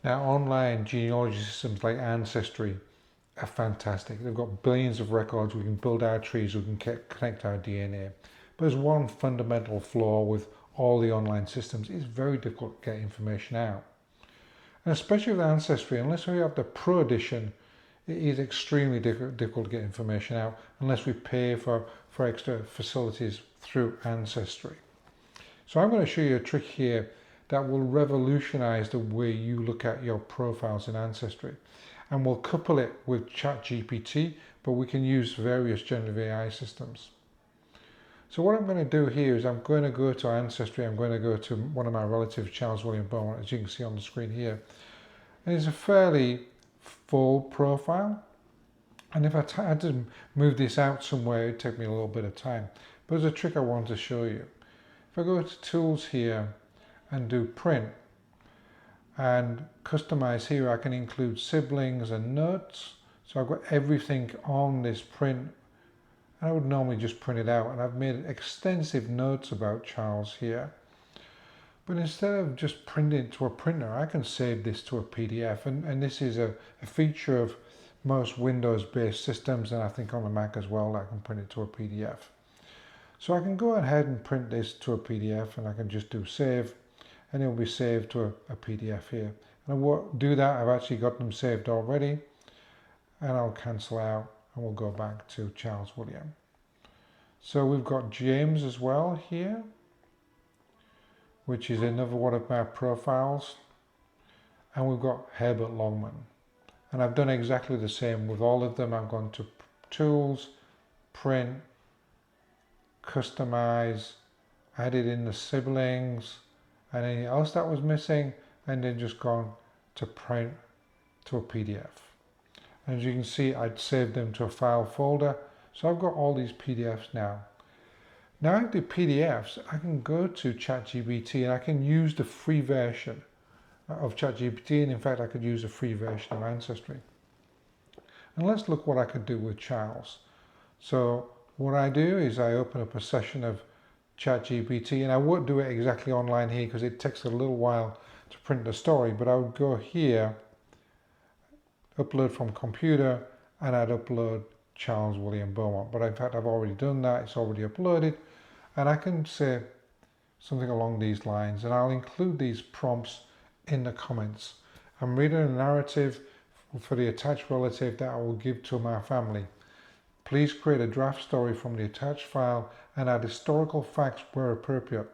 Now, online genealogy systems like Ancestry are fantastic. They've got billions of records. We can build our trees, we can connect our DNA. But there's one fundamental flaw with all the online systems. It's very difficult to get information out. And especially with Ancestry, unless we have the Pro Edition, it is extremely difficult to get information out unless we pay for extra facilities through Ancestry. So I'm going to show you a trick here that will revolutionize the way you look at your profiles in Ancestry. And we'll couple it with ChatGPT, but we can use various generative AI systems. So what I'm going to do here is I'm going to go to Ancestry. I'm going to go to one of my relatives, Charles William Beaumont, as you can see on the screen here. And it's a fairly full profile. And if I had to move this out somewhere, it'd take me a little bit of time. But there's a trick I want to show you. If I go to Tools here and do Print and Customize here, I can include siblings and notes. So I've got everything on this print. I would normally just print it out, and I've made extensive notes about Charles here. But instead of just printing it to a printer, I can save this to a PDF, and this is a feature of most Windows-based systems, and I think on the Mac as well, I can print it to a PDF. So I can go ahead and print this to a PDF, and I can just do save, and it will be saved to a PDF here. And I won't do that, I've actually got them saved already, and I'll cancel out, and we'll go back to Charles William. So we've got James as well here, which is another one of my profiles, and we've got Herbert Longman. And I've done exactly the same with all of them. I've gone to Tools, Print, Customize, added in the siblings, and anything else that was missing, and then just gone to Print to a PDF. And as you can see, I'd saved them to a file folder. So I've got all these PDFs now. Now I do PDFs, I can go to ChatGPT and I can use the free version of ChatGPT, and in fact I could use a free version of Ancestry. And let's look what I could do with Charles. So what I do is I open up a session of ChatGPT, and I won't do it exactly online here because it takes a little while to print the story, but I would go here, upload from computer, and I'd upload Charles William Beaumont. But in fact I've already done that, it's already uploaded, and I can say something along these lines, and I'll include these prompts in the comments. I'm reading a narrative for the attached relative that I will give to my family. Please create a draft story from the attached file and add historical facts where appropriate,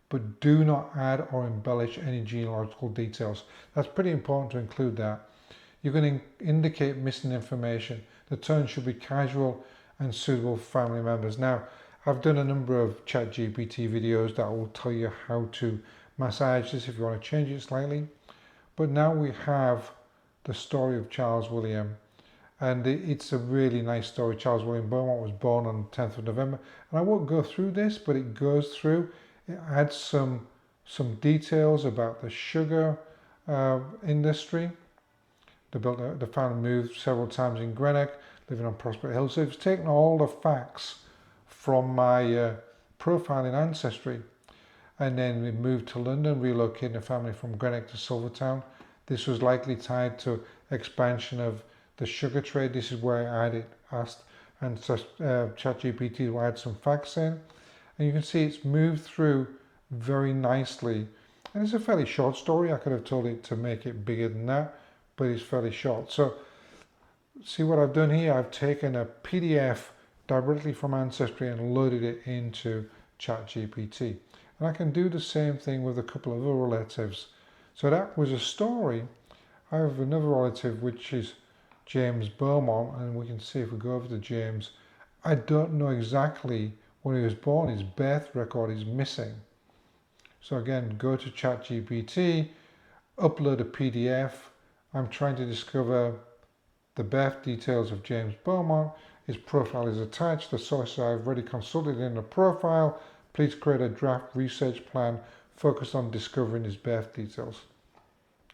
but do not add or embellish any genealogical details. That's pretty important to include that. You can indicate missing information. The tone should be casual and suitable for family members. Now, I've done a number of ChatGPT videos that will tell you how to massage this if you want to change it slightly. But now we have the story of Charles William, and it's a really nice story. Charles William Beaumont was born on the 10th of November. And I won't go through this, but it goes through, it adds some details about the sugar industry. The family moved several times in Greenock, living on Prospect Hill. So it's taken all the facts from my profile in Ancestry, and then we moved to London, relocating a family from Greenock to Silvertown. This was likely tied to expansion of the sugar trade. This is where I asked and ChatGPT to add some facts in, and you can see it's moved through very nicely. And it's a fairly short story. I could have told it to make it bigger than that, but it's fairly short. So see what I've done here? I've taken a PDF directly from Ancestry and loaded it into ChatGPT. And I can do the same thing with a couple of other relatives. So that was a story. I have another relative which is James Beaumont, and we can see if we go over to James, I don't know exactly when he was born. His birth record is missing. So again, go to ChatGPT, upload a PDF. I'm trying to discover the birth details of James Beaumont. His profile is attached. The sources I've already consulted in the profile. Please create a draft research plan focused on discovering his birth details.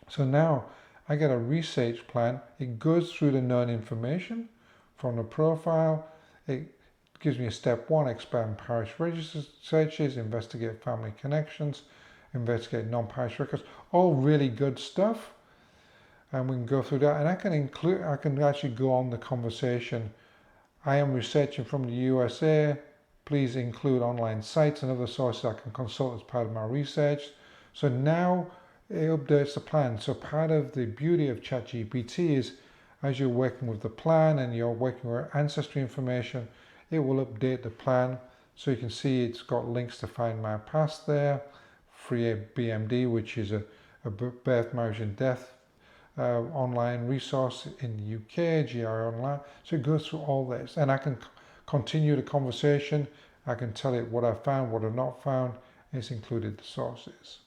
So now I get a research plan. It goes through the known information from the profile. It gives me a step 1, expand parish register searches, investigate family connections, investigate non-parish records. All really good stuff. and we can go through that. And I can actually go on the conversation. I am researching from the USA. Please include online sites and other sources I can consult as part of my research. So now it updates the plan. So part of the beauty of ChatGPT is as you're working with the plan and you're working with ancestry information, it will update the plan. So you can see it's got links to Find My Past there, Free BMD, which is a birth, marriage and death online resource in the UK, GI Online. So it goes through all this, and I can continue the conversation. I can tell it what I found, what I've not found. It's included the sources.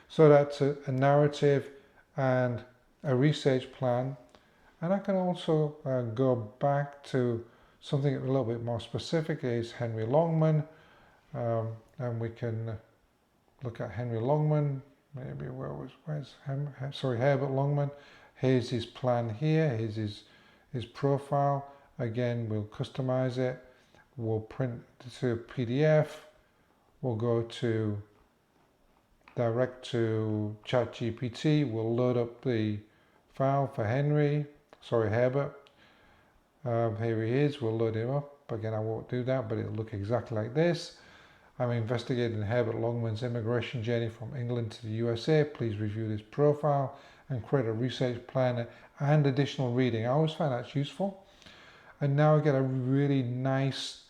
So that's a narrative and a research plan. And I can also go back to something a little bit more specific. Is Henry Longman, and we can look at Henry Longman. Maybe where's Herbert Longman. Here's his plan here. Here's his profile. Again, we'll customize it. We'll print to PDF. We'll go to direct to ChatGPT. We'll load up the file for Herbert. Here he is. We'll load him up. Again, I won't do that, but it'll look exactly like this. I'm investigating Herbert Longman's immigration journey from England to the USA. Please review this profile and create a research plan and additional reading. I always find that's useful. And now I get a really nice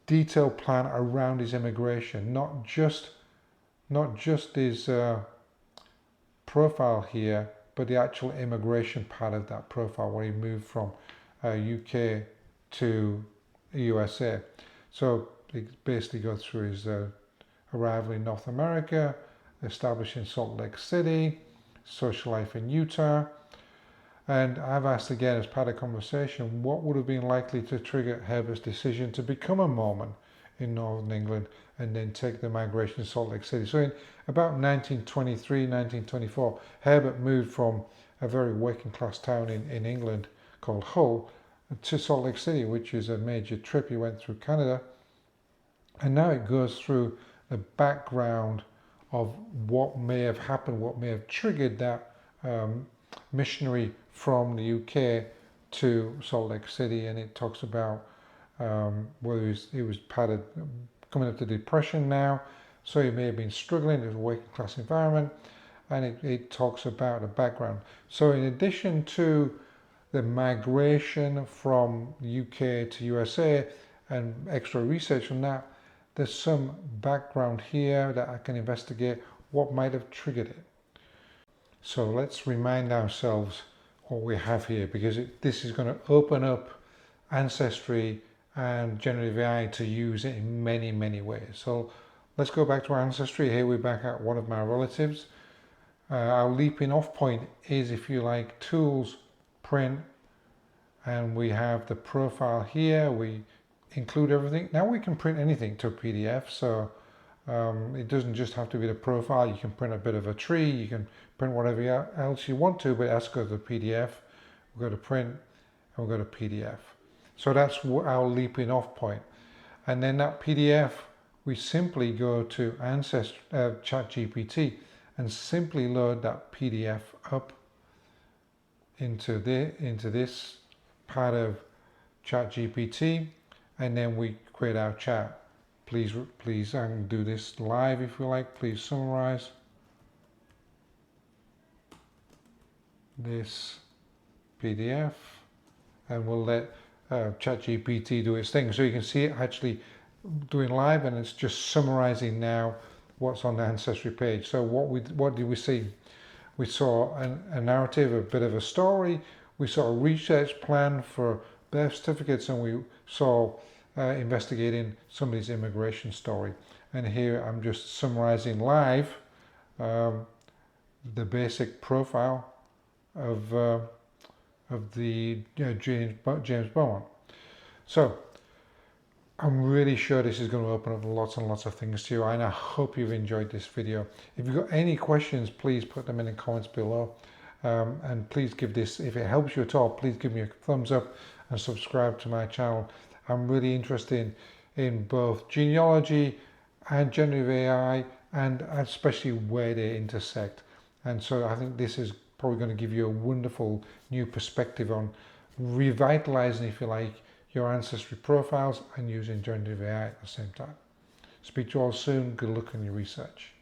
detailed plan around his immigration, not just his profile here, but the actual immigration part of that profile where he moved from UK to USA. So it basically goes through his arrival in North America, establishing Salt Lake City, social life in Utah. And I've asked again as part of the conversation, what would have been likely to trigger Herbert's decision to become a Mormon in Northern England and then take the migration to Salt Lake City. So in about 1923, 1924, Herbert moved from a very working class town in England called Hull to Salt Lake City, which is a major trip. He went through Canada. And now it goes through the background of what may have happened, what may have triggered that missionary from the UK to Salt Lake City. And it talks about whether he was part of coming up to depression now, so he may have been struggling in a working class environment, and it talks about the background. So in addition to the migration from UK to USA and extra research on that, there's some background here that I can investigate what might have triggered it. So let's remind ourselves what we have here, because this is going to open up Ancestry and generative AI to use it in many, many ways. So let's go back to our Ancestry. Here we're back at one of my relatives. Our leaping off point is, if you like, tools, print, and we have the profile here. We include everything. Now we can print anything to a PDF, so it doesn't just have to be the profile. You can print a bit of a tree, you can print whatever else you want to, but it has to go to the PDF. We'll go to print and we'll go to PDF. So that's our leaping off point. And then that PDF, we simply go to ChatGPT and simply load that PDF up into this part of ChatGPT, and then we create our chat. Please, I can do this live if you like. Please summarize this PDF, and we'll let ChatGPT do its thing. So you can see it actually doing live, and it's just summarizing now what's on the Ancestry page. So what did we see? We saw a narrative, a bit of a story. We saw a research plan for birth certificates, and we saw investigating somebody's immigration story. And here I'm just summarizing live the basic profile of the James Beaumont. So I'm really sure this is going to open up lots and lots of things to you, and I hope you've enjoyed this video. If you've got any questions, please put them in the comments below, and please give this, if it helps you at all, please give me a thumbs up and subscribe to my channel. I'm really interested in both genealogy and generative AI, and especially where they intersect. And so I think this is probably going to give you a wonderful new perspective on revitalizing, if you like, your ancestry profiles and using generative AI at the same time. Speak to you all soon. Good luck on your research.